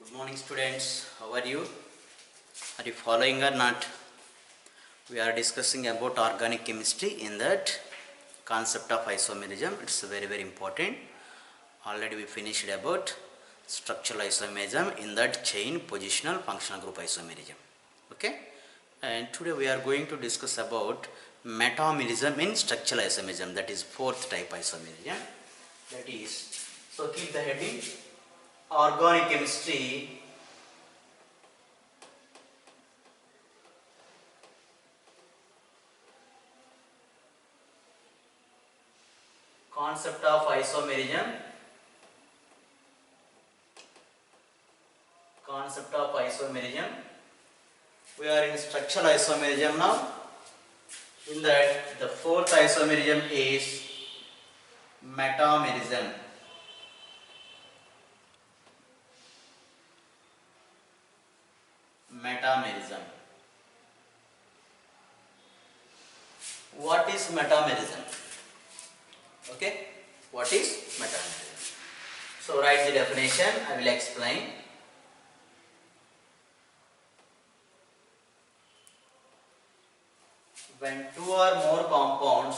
Good morning students, how are you? Are you following or not? We are discussing about organic chemistry. In that concept of isomerism, it's very important. Already we finished about structural isomerism, in that chain positional functional group isomerism. Okay, and today we are going to discuss about metamerism in structural isomerism, that is fourth type isomerism. That is, so keep the heading organic chemistry concept of isomerism. Concept of isomerism. We are in structural isomerism now. In that, the fourth isomerism is metamerism. Metamerism. What is metamerism? Okay, what is metamerism? So write the definition. I will explain. When two or more compounds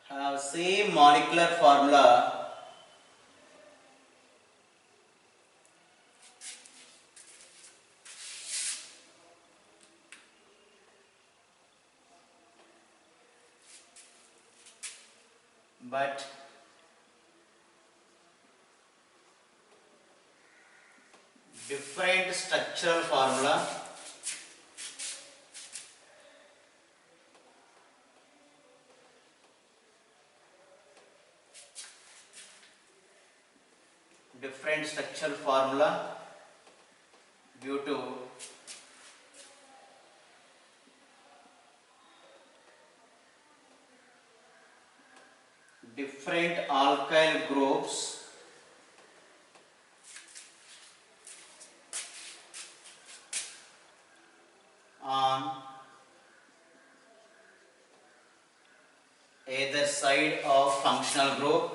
have same molecular formula, but different structural formula, due to different alkyl groups on either side of functional group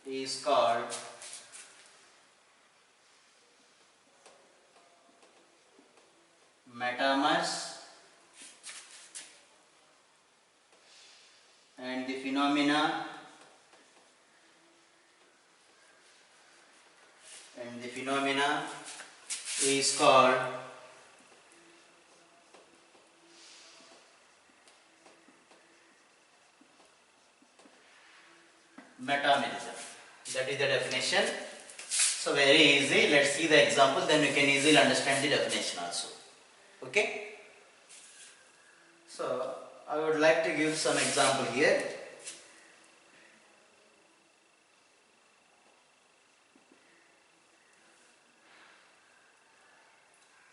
is called metamers, and the phenomena is called metamerism. That is the definition. So very easy. Let's see the example, then we can easily understand the definition also. Okay. So I would like to give some example here.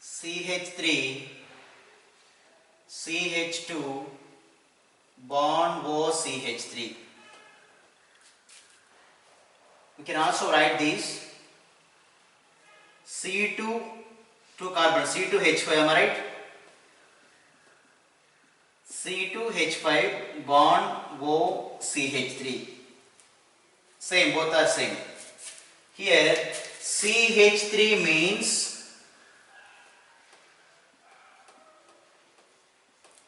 CH3 CH2 bond OCH3. We can also write this C2 2 carbon C2H5, am I right? C2H5 bond OCH3. Same, both are same. Here CH3 means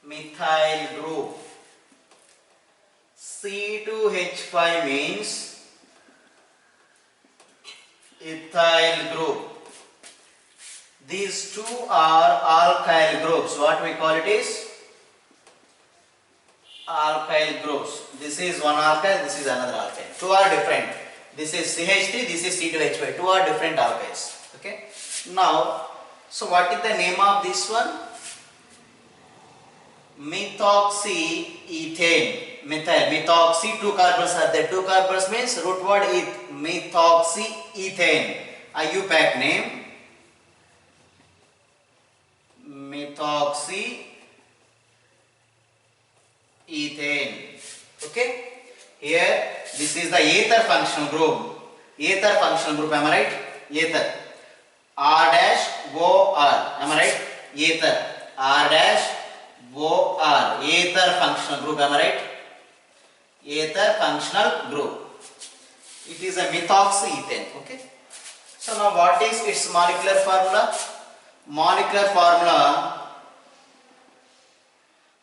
methyl group. C2H5 means ethyl group. These two are alkyl groups. What we call it is alkyl groups. This is one alkyl, this is another alkyl. Two are different. This is CH3, this is C2H5. Two are different alkyls. Okay. Now, so what is the name of this one? Methoxyethane. Methoxy, two carbons are there. Two carbons means root word eth. Methoxyethane. IUPAC name. Methoxyethane. Okay. Here This is the ether functional group. Ether functional group, am I right? Ether. R dash O R. Am I right? Ether. R dash O R. Ether functional group. Am I right? Ether functional group. It is a methoxyethane. Okay. So now what is its molecular formula? Molecular formula.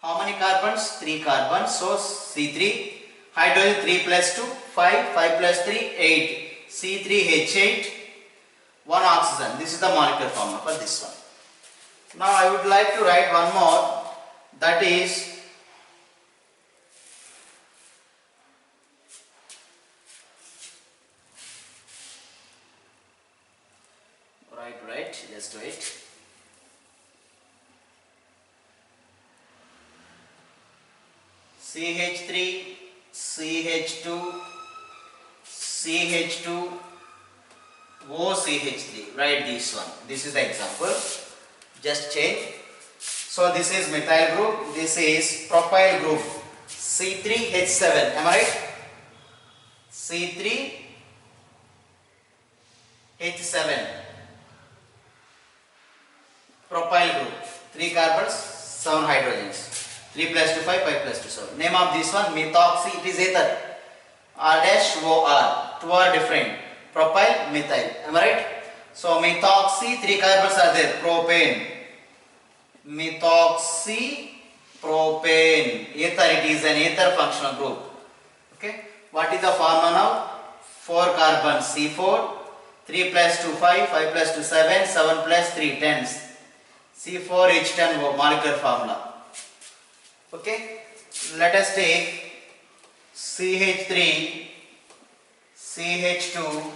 How many carbons? 3 carbons. So C3. Hydrogen 3 plus 2, 5. 5 plus 3, 8. C3H8. 1 oxygen. This is the molecular formula for this one. Now I would like to write one more. That is right. Just wait. CH3, CH2, CH2, OCH3. Write this one. This is the example. Just change. So this is methyl group. This is propyl group. C3H7. Am I right? C3H7. Propyl group. 3 carbons, 7 hydrogens. 3 plus 2, 5, 5 plus 2, 7. Name of this one, methoxy, it is ether. R dash O R. 2 are different. Propyl, methyl. Am I right? So methoxy, 3 carbons are there. Propane. Methoxy, propane. Ether, it is an ether functional group. Okay. What is the formula now? 4 carbons, C4. 3 plus 2, 5. 5 plus 2, 7. 7 plus 3, 10. C4H10 molecular formula. Okay, let us take CH3, CH2,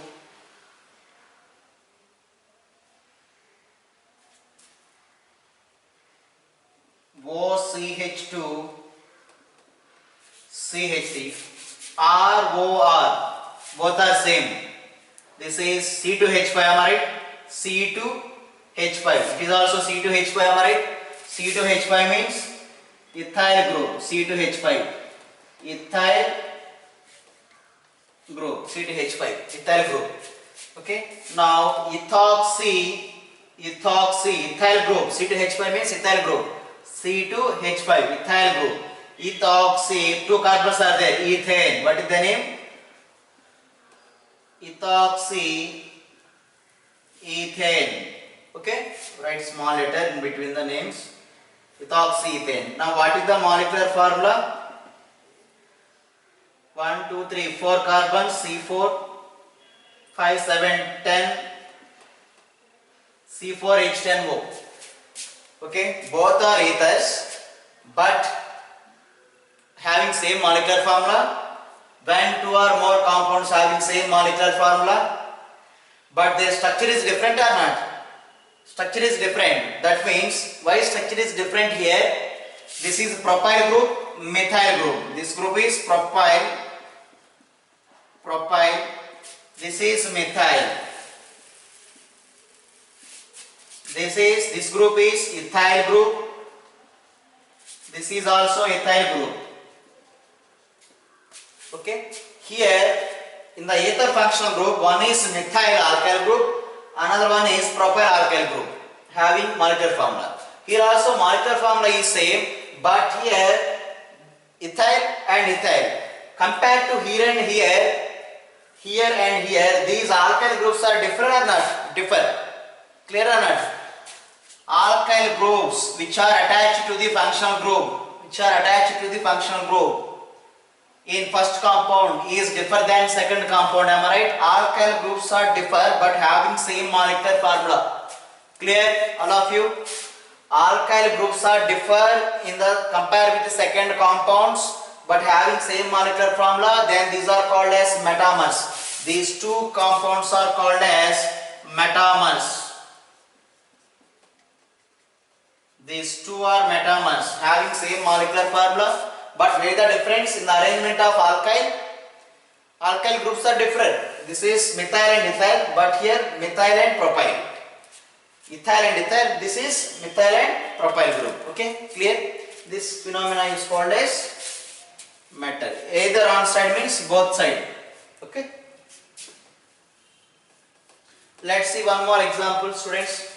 OCH2, CH3, ROR, both are same. This is C2H5, am I right? C2H5. It is also C2H5, am I right? C2H5 means ethyl group. C2H5. Ethyl group. C2H5. Ethyl group. Okay. Now ethoxy, ethyl group. C2H5 means ethyl group. C2H5, ethyl group. Ethoxy, 2 carbons are there. Ethane. What is the name? Ethoxy, ethane. Okay. Write small letter in between the names. Ethoxyethane. Now what is the molecular formula? 1, 2, 3, 4 carbons, C4, 5, 7, 10, C4H10O. Okay, both are ethers but having same molecular formula. When 2 or more compounds having same molecular formula but their structure is different or not? Structure is different. That means why structure is different here? This is propyl group, methyl group. This group is propyl. This is methyl. This group is ethyl group. This is also ethyl group. Okay. Here in the ether functional group, one is methyl alkyl group. Another one is propyl alkyl group having molecular formula. Here also molecular formula is same, but here ethyl and ethyl. Compared to here and here, these alkyl groups are different or not? Differ. Clear or not? Alkyl groups which are attached to the functional group, in first compound is differ than second compound. Am I right? Alkyl groups are differ but having same molecular formula. Clear, all of you? Alkyl groups are differ in the compare with the second compounds but having same molecular formula. Then these are called as metamers. These two compounds are called as metamers. These two are metamers having same molecular formula. But where the difference in the arrangement of alkyl? Alkyl groups are different. This is methyl and ethyl, but here methyl and propyl. Ethyl and ethyl, this is methyl and propyl group. Okay, clear? This phenomena is called as metal. Either on side means both side. Okay. Let's see one more example, students.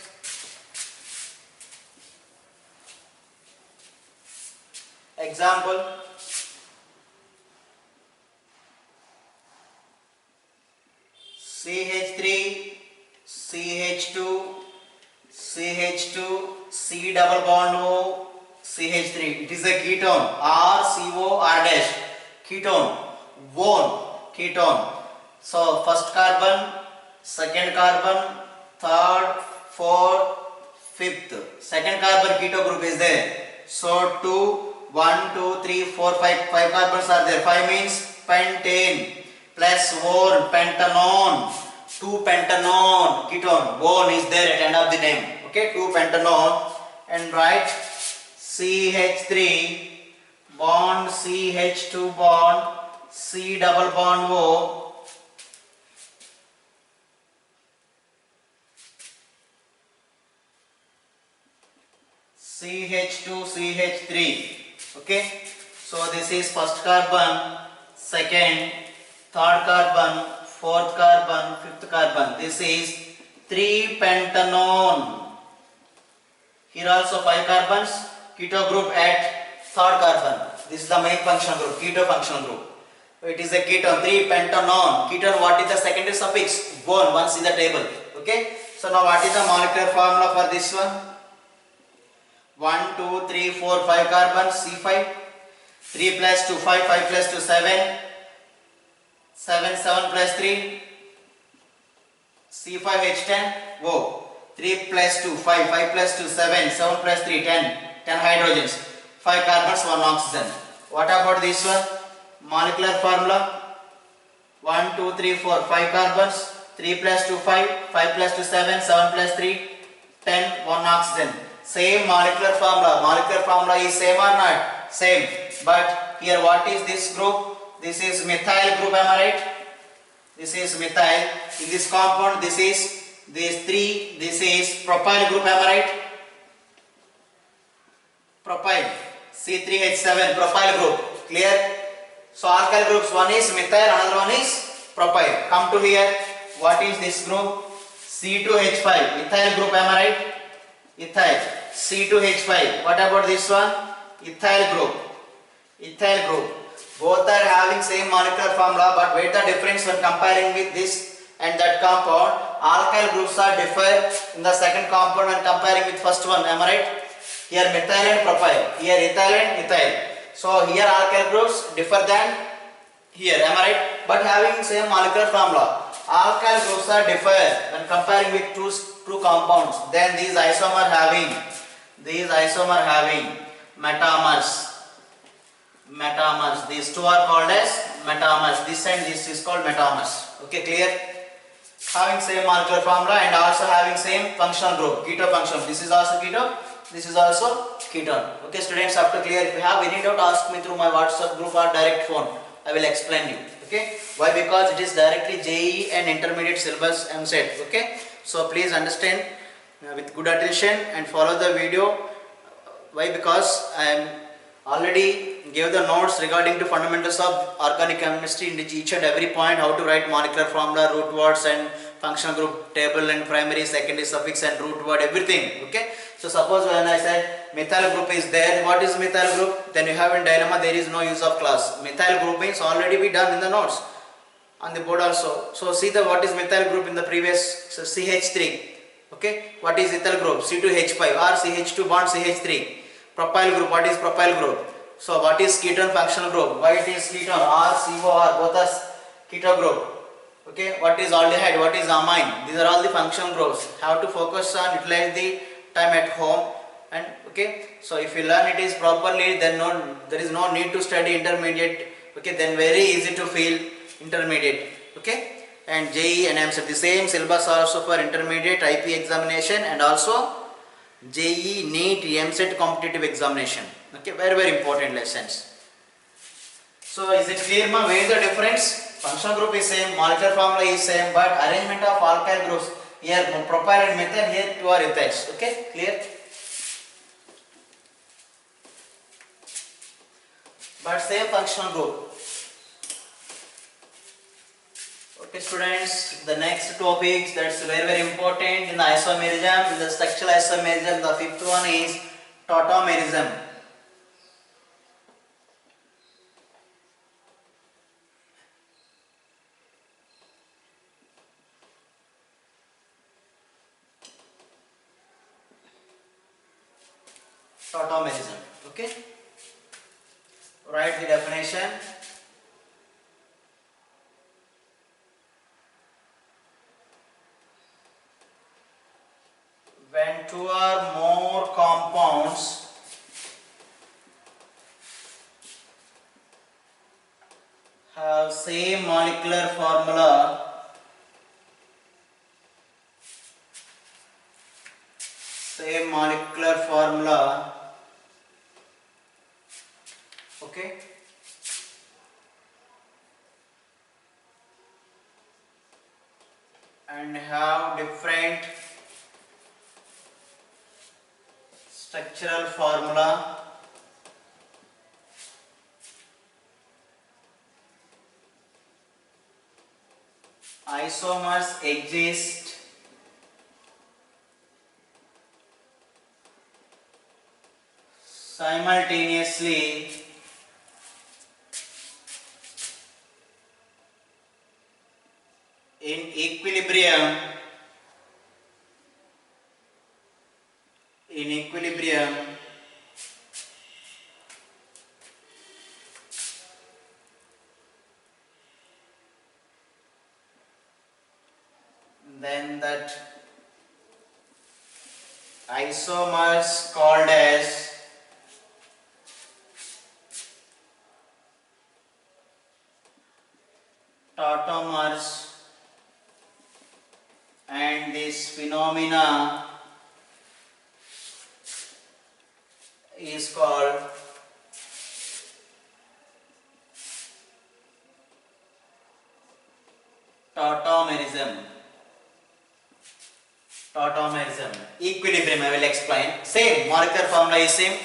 Example. CH3, CH2, CH2, C double bond O, CH3. It is a ketone. R, CO, R dash. Ketone. One. Ketone. So first carbon, second carbon, third, fourth, fifth. Second carbon keto group is there. So 2, 1, 2, 3, 4, 5. 5 carbons are there. 5 means pentane. Plus 1 pentanone, 2 pentanone ketone, 1 is there at end of the name. Okay, 2 pentanone, and write CH3 bond CH2 bond C double bond O, CH2 CH3. Okay, so this is first carbon, second, third carbon, fourth carbon, fifth carbon. This is 3 pentanone. Here also 5 carbons, keto group at third carbon. This is the main functional group, keto functional group. It is a ketone, 3 pentanone. Ketone, what is the secondary suffix? One, once in the table. Okay. So now what is the molecular formula for this one? 1, 2, 3, 4, 5 carbons, C5. 3 plus 2, 5, 5 plus 2, 7. 7, 7 plus 3, C5H10, O. 3 plus 2, 5, 5 plus 2, 7, 7 plus 3, 10, 10 hydrogens, 5 carbons, 1 oxygen. What about this one? Molecular formula, 1, 2, 3, 4, 5 carbons, 3 plus 2, 5, 5 plus 2, 7, 7 plus 3, 10, 1 oxygen. Same molecular formula. Molecular formula is same or not? Same. But here what is this group? This is methyl group, am I right? This is methyl. In this compound, this is these 3. This is propyl group, am I right? Propyl. C3H7, propyl group. Clear? So alkyl groups, one is methyl, another one is propyl. Come to here. What is this group? C2H5, ethyl group, am I right? Ethyl. C2H5. What about this one? Ethyl group. Ethyl group. Both are having same molecular formula, but where the difference when comparing with this and that compound? Alkyl groups are differ in the second compound when comparing with first one. Am I right? Here methyl and propyl. Here ethyl and ethyl. So here alkyl groups differ than here. Am I right? But having same molecular formula. Alkyl groups are differ when comparing with two compounds. Then these isomer having metamers. Metamers. These two are called as metamers. This and this is called metamers. Okay, clear? Having same molecular formula and also having same functional group, keto function. This is also keto. This is also ketone. Okay, students, up to clear? If you have any doubt, ask me through my WhatsApp group or direct phone. I will explain you. Okay? Why? Because it is directly JEE and intermediate syllabus MSET. Okay? So please understand with good attention and follow the video. Why? Because I am already gave the notes regarding to fundamentals of organic chemistry in each and every point, how to write molecular formula, root words and functional group table and primary, secondary suffix and root word, everything. Okay. So suppose when I said methyl group is there, what is methyl group? Then you have in dilemma, there is no use of class. Methyl group means already be done in the notes on the board also. So see the what is methyl group in the previous, so CH3. Okay. What is ethyl group? C2H5 or CH2 bond CH3. Propyl group, what is propyl group? So what is ketone functional group? Why it is ketone? R, CO, R, both are keto group. Okay, what is aldehyde? What is amine? These are all the functional groups. Have to focus on utilize the time at home. And okay, so if you learn it is properly, then there is no need to study intermediate. Okay, then very easy to feel intermediate. Okay, and JEE and MSET the same syllabus also for intermediate IP examination and also JEE NEET MSET competitive examination. Okay, very very important lessons. So is it clear ma where the difference? Functional group is same, molecular formula is same, but arrangement of alkyl groups here propyl and methyl, here two are ethyls. Okay, clear? but same functional group. Okay students, the next topic that's very important in the isomerism, in the structural isomerism, the fifth one is tautomerism. Tautomerism. Okay, write the definition. When two or more compounds have same molecular formula, okay, and have different structural formula, isomers exist simultaneously in equilibrium, then that isomers called as tautomers, and this phenomena is called tautomerism. Equilibrium I will explain. Same molecular formula is same.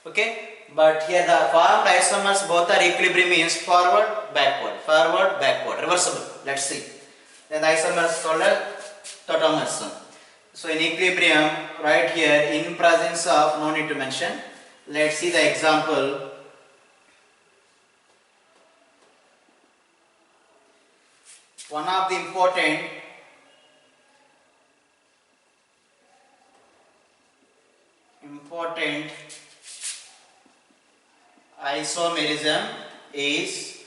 Okay, but here the formed isomers both are equilibrium means forward, backward, reversible. Let's see. Then the isomers called tautomers. So in equilibrium, right here in presence of, no need to mention. Let's see the example. One of the important isomerism is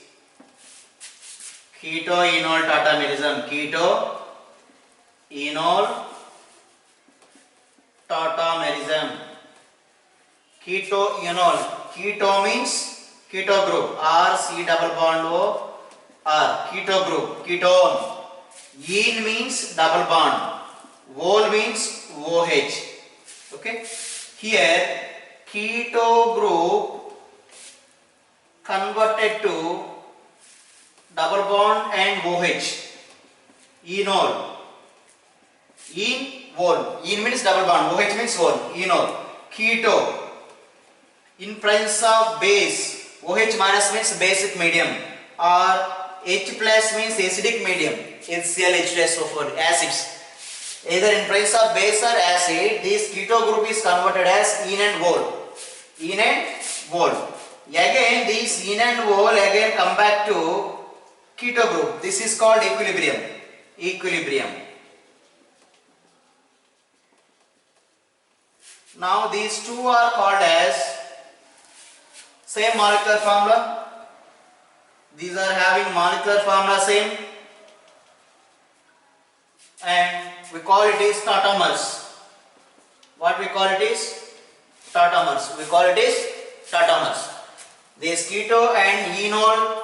keto-enol tautomerism. Keto-enol tautomerism. Keto-enol. Keto means keto group. R C double bond O R. Keto group. Ketone. En means double bond. Ol means OH. Okay. Here keto group converted to double bond and OH. Enol. En means double bond. OH means ol. Enol. Keto. In presence of base. OH minus means basic medium. Or H plus means acidic medium. HCl, H2SO4 acids. Either in presence of base or acid, this keto group is converted as en and ol. Again, this en and ol again come back to keto group. This is called equilibrium. Now these two are called as same molecular formula. These are having molecular formula same, and we call it is tautomers. What we call it is tautomers. This keto and enol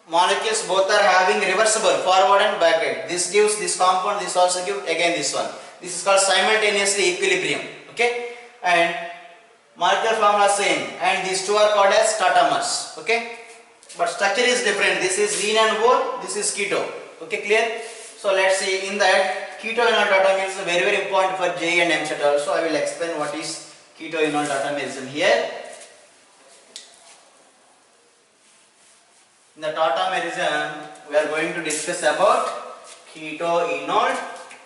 molecules both are having reversible forward and backward. This gives this compound, this also gives again this one. This is called simultaneously equilibrium. Okay, and molecular formula same, and these two are called as tautomers. Okay, but structure is different. This is en and ol, this is keto. Okay, clear? So let's see in that keto-enol tautomerism is very important for JEE and MCET also. I will explain what is keto-enol tautomerism here. In the tautomerism, we are going to discuss about keto-enol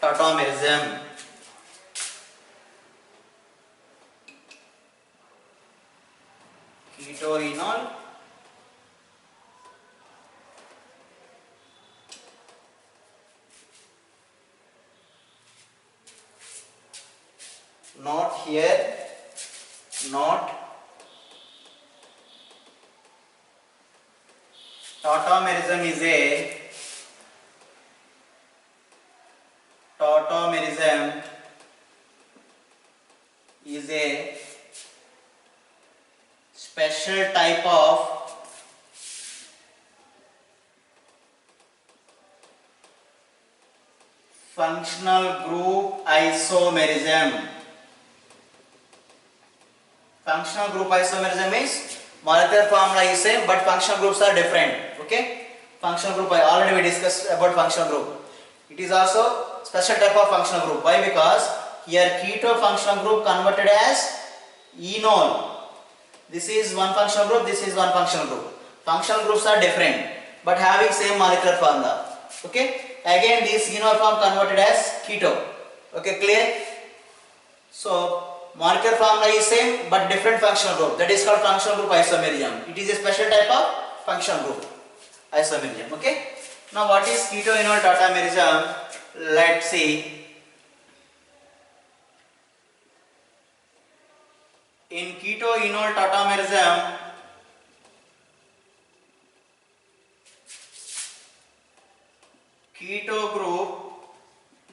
tautomerism. Keto-enol not here, not tautomerism is a special type of functional group isomerism. Functional group isomerism is molecular formula is same but functional groups are different. Okay, functional group already we discussed about functional group. It is also special type of functional group. Why? Because here keto functional group converted as enol. This is one functional group, this is one functional group. Functional groups are different but having same molecular formula. Okay, again this enol form converted as keto. Okay, clear? So molecular formula is same but different functional group. That is called functional group isomerism. It is a special type of functional group isomerism. Okay. Now what is keto-enol tautomerism? Let's see. In keto-enol tautomerism, keto group,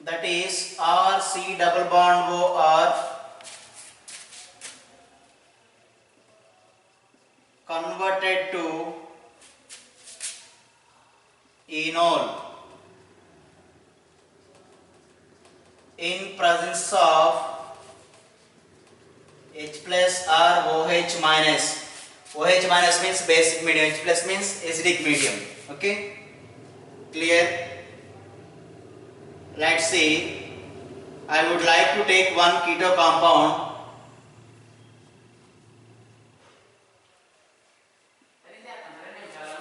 that is R C double bond O R, converted to enol in presence of H plus or OH minus. OH minus means basic medium, H plus means acidic medium. Okay, clear? Let's see. I would like to take one keto compound.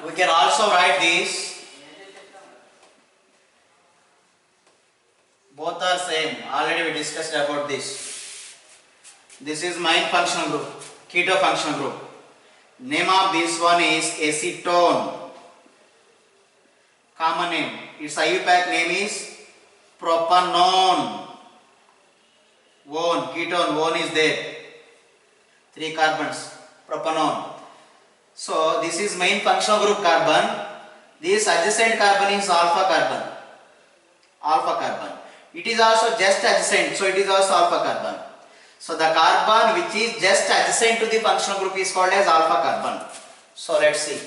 We can also write this. Both are same. Already we discussed about this. This is main functional group, keto functional group. Name of this one is acetone. Common name. Its IUPAC name is propanone. One ketone, one is there. 3 carbons. Propanone. So this is main functional group carbon. This adjacent carbon is alpha carbon. Alpha carbon. It is also just adjacent, so it is also alpha carbon. So the carbon which is just adjacent to the functional group is called as alpha carbon. So let's see.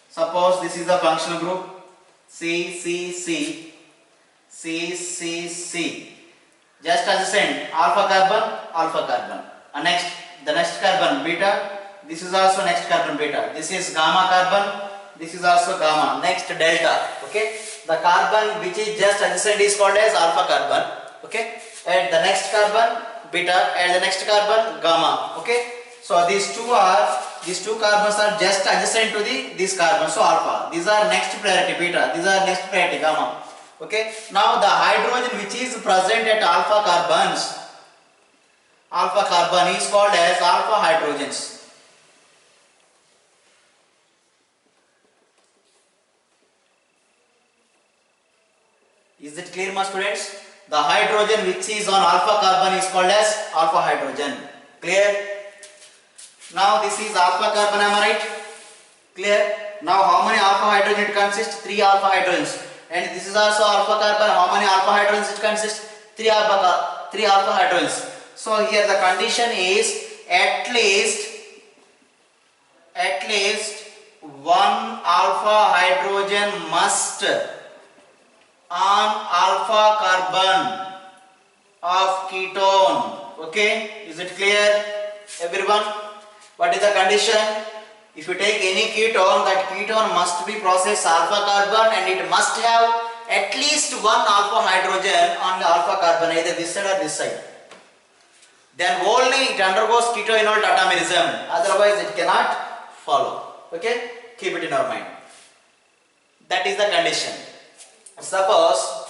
Suppose this is the functional group CCC, CCC. Just adjacent alpha carbon. And next the next carbon beta. This is also next carbon beta. This is gamma carbon. This is also gamma. Next delta. Okay. The carbon which is just adjacent is called as alpha carbon. Okay. And the next carbon beta and the next carbon gamma. Okay. So these two carbons are just adjacent to this carbon. So alpha. These are next priority beta. These are next priority gamma. Okay. Now the hydrogen which is present at alpha carbon is called as alpha hydrogens. Is it clear, my students? The hydrogen which is on alpha carbon is called as alpha hydrogen. Clear? Now this is alpha carbon, am I right? Clear? Now how many alpha hydrogen it consists? 3 alpha hydrogens. And this is also alpha carbon. How many alpha hydrogens it consists? 3 alpha hydrogens. So here the condition is at least one alpha hydrogen must on alpha carbon of ketone. Okay, is it clear, everyone? What is the condition? If you take any ketone, that ketone must be processed alpha carbon and it must have at least one alpha hydrogen on the alpha carbon, either this side or this side. Then only it undergoes keto-enol tautomerism, otherwise it cannot follow. Okay, Keep it in our mind. That is the condition. Suppose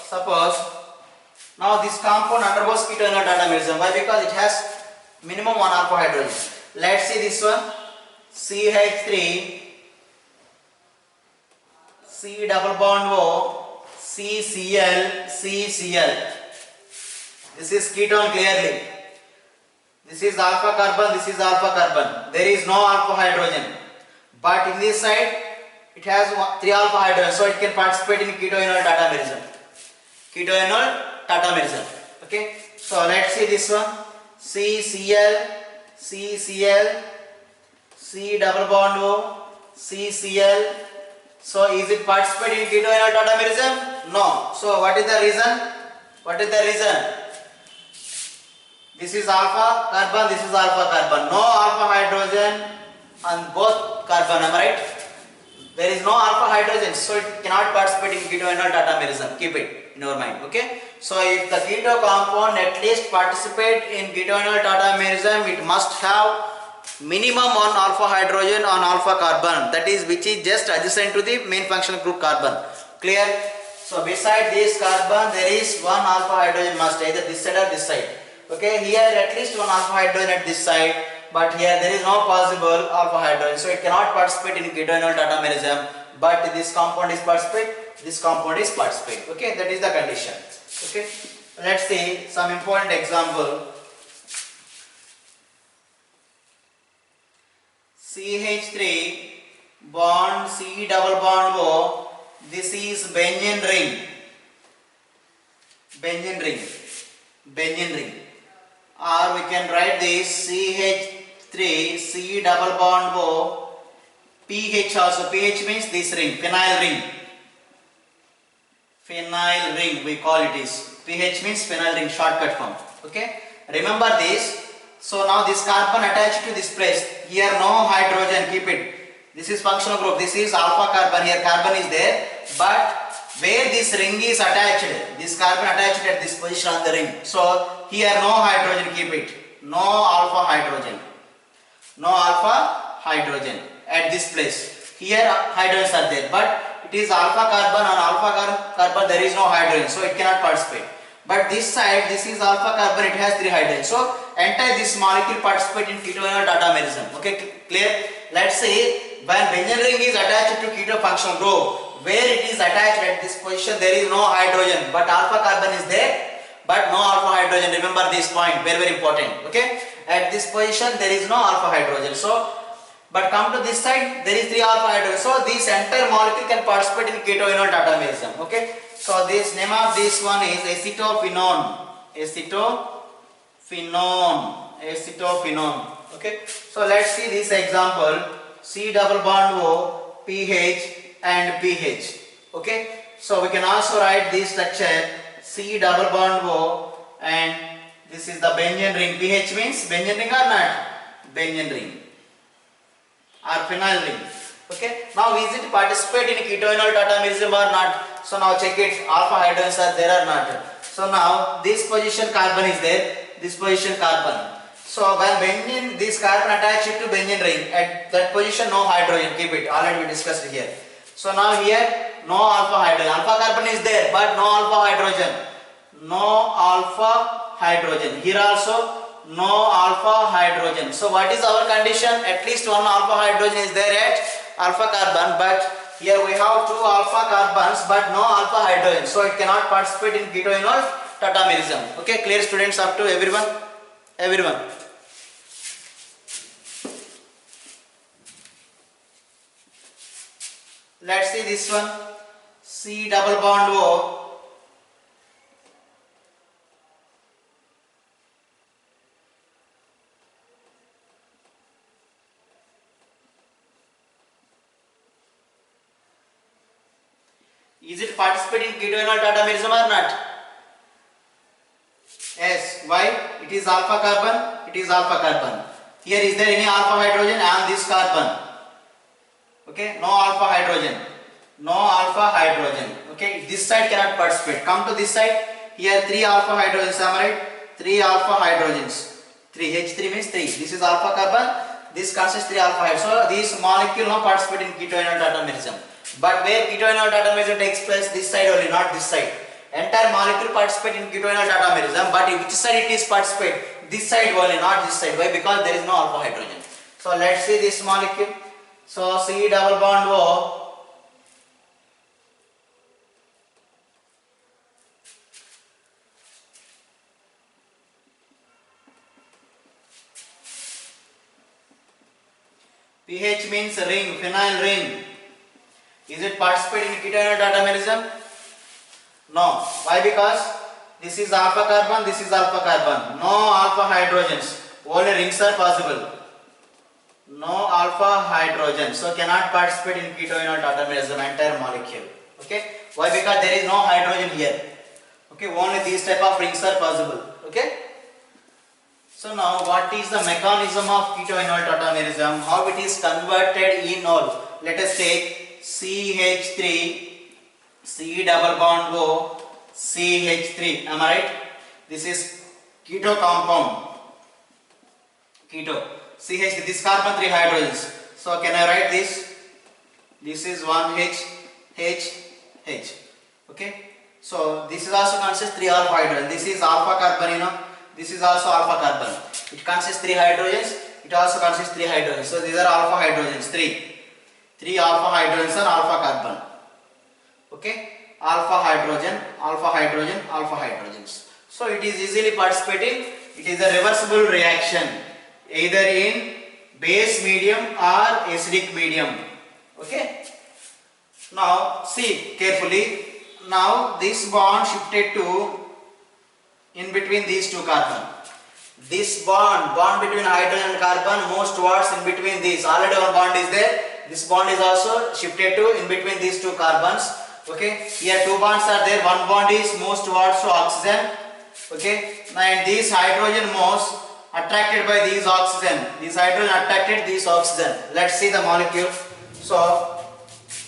now this compound undergoes ketoenol tautomerism. Why? Because it has minimum one alpha hydrogen. Let's see this one. CH3 C double bond O CCl CCl. This is ketone clearly. This is alpha carbon, this is alpha carbon. There is no alpha hydrogen. But in this side, it has 3 alpha hydrogen, so it can participate in ketoenol tautomerism. Ketoenol tautomerism. Okay. So let's see this one. CCl, CCl, C double bond O, CCl. So is it participating in ketoenol tautomerism? No. So what is the reason? What is the reason? This is alpha carbon, this is alpha carbon. No alpha hydrogen on both carbon, am I right? There is no alpha hydrogen, so it cannot participate in ketoenol tautomerism. Keep it in your mind, okay? So if the keto compound at least participate in ketoenol tautomerism, it must have minimum one alpha hydrogen on alpha carbon, that is which is just adjacent to the main functional group carbon. Clear? So beside this carbon there is one alpha hydrogen must, either this side or this side. Okay, here at least one alpha hydrogen at this side, but here there is no possible alpha hydrogen, so it cannot participate in ketoenol tautomerism. But this compound is participate, this compound is participate. Okay, that is the condition. Okay, let's see some important example. CH3 bond C double bond O. This is benzene ring. Benzene ring. Benzene ring. Or we can write this CH3 C double bond O pH also. pH means this ring, phenyl ring. Phenyl ring we call it is. pH means phenyl ring, shortcut form. Okay. Remember this. So now this carbon attached to this place. Here no hydrogen, keep it. This is functional group. This is alpha carbon. Here carbon is there. But where this ring is attached, this carbon attached at this position on the ring. So here no hydrogen, keep it. No alpha hydrogen. No alpha hydrogen at this place. Here hydrogens are there, but it is alpha carbon, on alpha carbon there is no hydrogen, so it cannot participate. But this side, this is alpha carbon, it has 3 hydrogens. So entire this molecule participate in ketoenol tautomerism. Okay, clear? Let's say when benzene ring is attached to keto functional group, where it is attached at this position there is no hydrogen, but alpha carbon is there, but no alpha hydrogen. Remember this point, very very important. Okay, at this position there is no alpha hydrogen. So but come to this side, there is 3 alpha hydrogen. So this entire molecule can participate in ketoenol tautomerism. Okay, so this name of this one is acetophenone. Acetophenone. Okay, so let's see this example. C double bond O, pH and pH. Okay, so we can also write this structure C double bond O, and this is the benzene ring. pH means benzene ring or not? Benzene ring or phenyl ring. Okay, now is it participate in ketoenol tautomerism or not? So now check it, alpha hydrogens are there or not? So now this position carbon is there, this position carbon. So when benzene, this carbon attached to benzene ring, at that position no hydrogen, keep it, already we discussed here. So now here no alpha hydrogen, alpha carbon is there but no alpha hydrogen. No alpha hydrogen, here also no alpha hydrogen. So what is our condition? At least one alpha hydrogen is there at alpha carbon, but here we have 2 alpha carbons but no alpha hydrogen, so it cannot participate in ketoenol tautomerism. Okay, clear students up to everyone? Everyone. Let's see this one. C double bond O. Is it participating in ketoenol tautomerism or not? Yes. Why? It is alpha carbon. It is alpha carbon. Here is there any alpha hydrogen on this carbon? Okay. No alpha hydrogen. No alpha hydrogen. Okay. This side cannot participate. Come to this side. Here 3 alpha hydrogens. Am I right? 3 alpha hydrogens. 3 H3 means 3. This is alpha carbon. this consists 3 alpha. So these molecule now participate in keto-enol tautomerism. But where keto-enol tautomerism takes place, this side only, not this side. Entire molecule participate in keto-enol tautomerism, but which side it is participate? This side only, not this side. Why? Because there is no alpha hydrogen. So let's see this molecule. So C double bond O. pH means ring, phenyl ring. Is it participating in keto-enol tautomerism? No. Why? Because this is alpha carbon, this is alpha carbon. No alpha hydrogens. Only rings are possible. No alpha hydrogen. So cannot participate in keto-enol tautomerism, entire molecule. Okay. Why? Because there is no hydrogen here. Okay. Only these type of rings are possible. Okay. So now what is the mechanism of keto-enol tautomerism? How it is converted enol? Let us take CH3, C double bond O, CH3. Am I right? This is keto compound. Keto. CH, this carbon 3 hydrogens. So can I write this? This is 1 H, H, H. Okay. So this is also consists 3 alpha hydrogen. This is alpha carbon, you know. This is also alpha carbon. It consists 3 hydrogens. It also consists 3 hydrogens. So these are alpha hydrogens. 3 alpha hydrogens are alpha carbon. Okay. Alpha hydrogen, alpha hydrogen, alpha hydrogens. So it is easily participating. It is a reversible reaction, either in base medium or acidic medium. Okay. Now see carefully. Now this bond shifted to in between these two carbon. This bond between hydrogen and carbon moves towards in between these. Already one bond is there. This bond is also shifted to in between these two carbons. Okay. Here two bonds are there. One bond is moves towards to oxygen. Okay. And this hydrogen moves attracted by these oxygen. This hydrogen attracted this oxygen. Let's see the molecule. So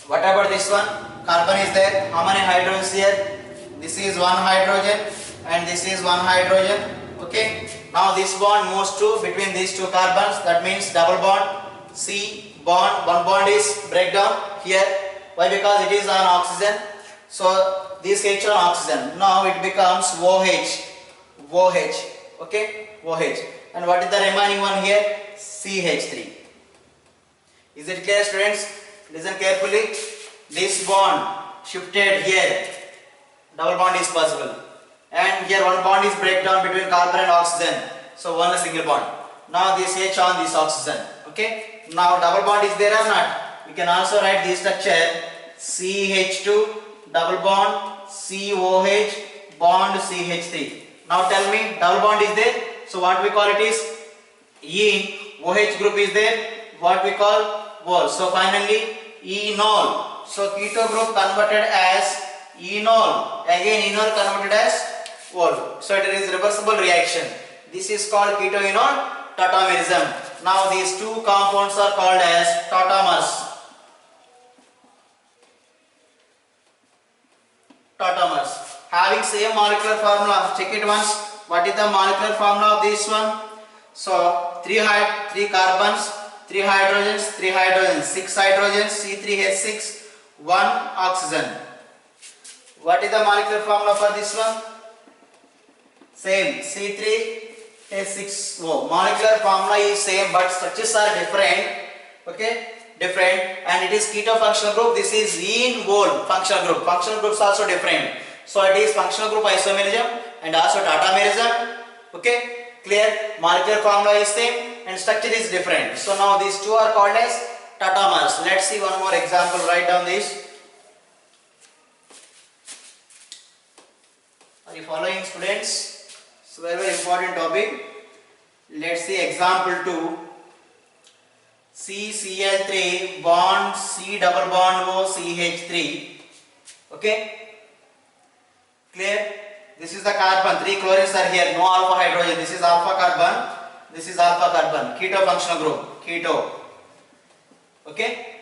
what about this one? Carbon is there. How many hydrogens here? This is one hydrogen and this is one hydrogen. Okay. Now this bond moves to between these two carbons. That means double bond. C bond. One bond is breakdown here. Why? Because it is on oxygen. So this H on oxygen. Now it becomes OH. OH. Okay. OH. And what is the remaining one here? CH3. Is it clear, students? Listen carefully. This bond shifted here. Double bond is possible. And here one bond is breakdown between carbon and oxygen. So one is single bond. Now this H on this oxygen. Okay. Now double bond is there or not? We can also write this structure CH2 double bond COH bond CH3. Now tell me, double bond is there. So what we call it is ene. OH group is there. What we call wall. So finally enol. So keto group converted as enol. Again enol converted as wall. So it is reversible reaction. This is called keto-enol tautomerism. Now these two compounds are called as tautomers. Tautomers. Having same molecular formula. Check it once. What is the molecular formula of this one? So 3 carbons, 3 hydrogens, 6 hydrogens, C3H6, 1 oxygen. What is the molecular formula for this one? Same, C3H6O. Molecular formula is same but structures are different. Okay, different, and it is keto functional group. This is enol functional group. Functional groups also different. So it is functional group isomerism and also tautomerism. Okay, clear? Molecular formula is same and structure is different. So now these two are called as tautomers. Let's see one more example. Write down this. Are you following, students? So very important topic. Let's see example 2. CCl3 bond C double bond O CH3. Okay. Clear? This is the carbon. 3 chlorines are here. No alpha hydrogen. This is alpha carbon. This is alpha carbon. Keto functional group. Keto. Okay.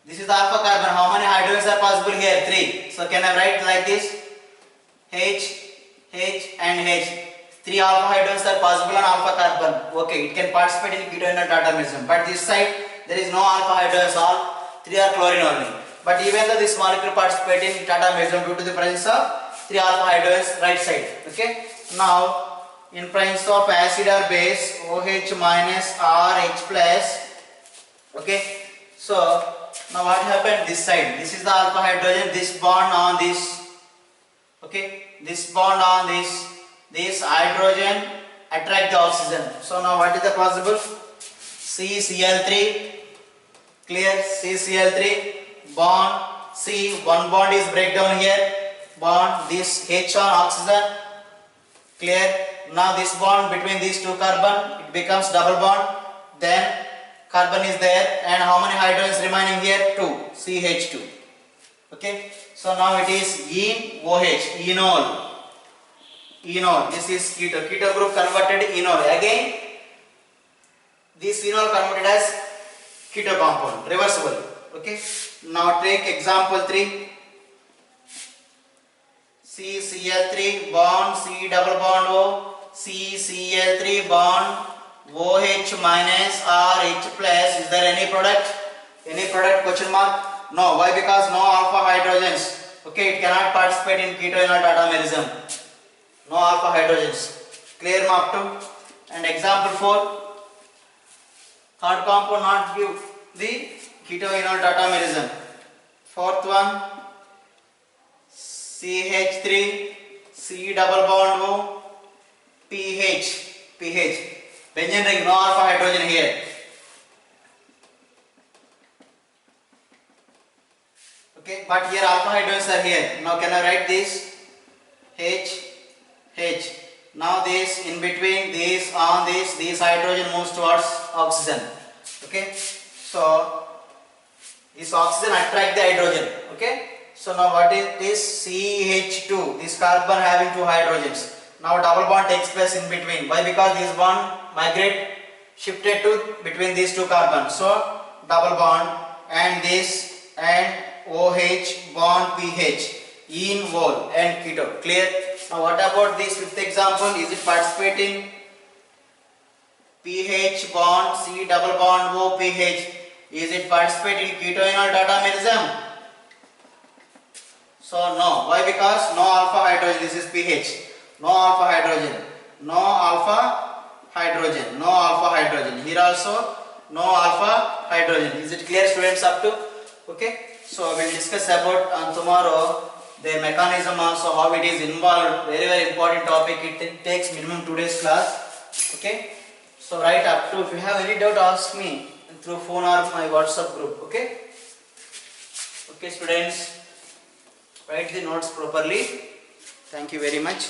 This is the alpha carbon. How many hydrogens are possible here? 3. So can I write like this? H, H and H. 3 alpha hydrogens are possible on alpha carbon. Okay, it can participate in keto-enol tautomeranism. But this side there is no alpha hydrogens, all 3 are chlorine only. But even though this molecule participate in tautomeranism due to the presence of 3 alpha hydrogens right side. Okay. Now in presence of acid or base, OH minus RH plus. Okay. So now what happened this side? This is the alpha hydrogen. This bond on this. Okay. This bond on this. This hydrogen attract the oxygen. So now what is the possible? CCl3. Clear? CCl3 bond C. One bond is breakdown here. Bond this H on oxygen. Clear? Now this bond between these two carbon, it becomes double bond. Then carbon is there, and how many hydrogens remaining here? 2. CH2. Okay. So now it is ene OH. Enol. Enol. This is keto. Keto group converted enol. Again, this enol converted as keto compound. Reversible. Okay. Now take example 3. CCl3 bond C double bond O. CCl3 bond OH minus RH plus. Is there any product? Any product? Question mark? No. Why? Because no alpha hydrogens. Okay, it cannot participate in keto-enol tautomerism. No alpha hydrogens. Clear? Mark 2. And example 4. Third compound not give the keto-enol tautomerism. Fourth one, CH3 C double bond O pH. Benzene ring, no alpha hydrogen here. Okay, but here alpha hydrogens are here. Now can I write this? H. Now this in between, this on this hydrogen moves towards oxygen. Okay, so this oxygen attract the hydrogen. Okay, so now what is this? CH2. This carbon having 2 hydrogens. Now double bond takes place in between. Why? Because this bond migrate shifted to between these 2 carbons. So double bond and this and OH bond pH. Enol and keto. Clear? Now what about this 5th example? Is it participating? pH bond C double bond O pH. Is it participating in keto-enol tautomerism? So no. Why? Because no alpha hydrogen. This is pH. No alpha hydrogen. No alpha hydrogen. No alpha hydrogen. Here also no alpha hydrogen. Is it clear, students, up to? Okay. So we will discuss about on tomorrow the mechanism also, how it is involved. Very important topic. It takes minimum 2 days class. Okay. So right up to, if you have any doubt, ask me through phone or my WhatsApp group. Okay. Okay, students, write the notes properly. Thank you very much.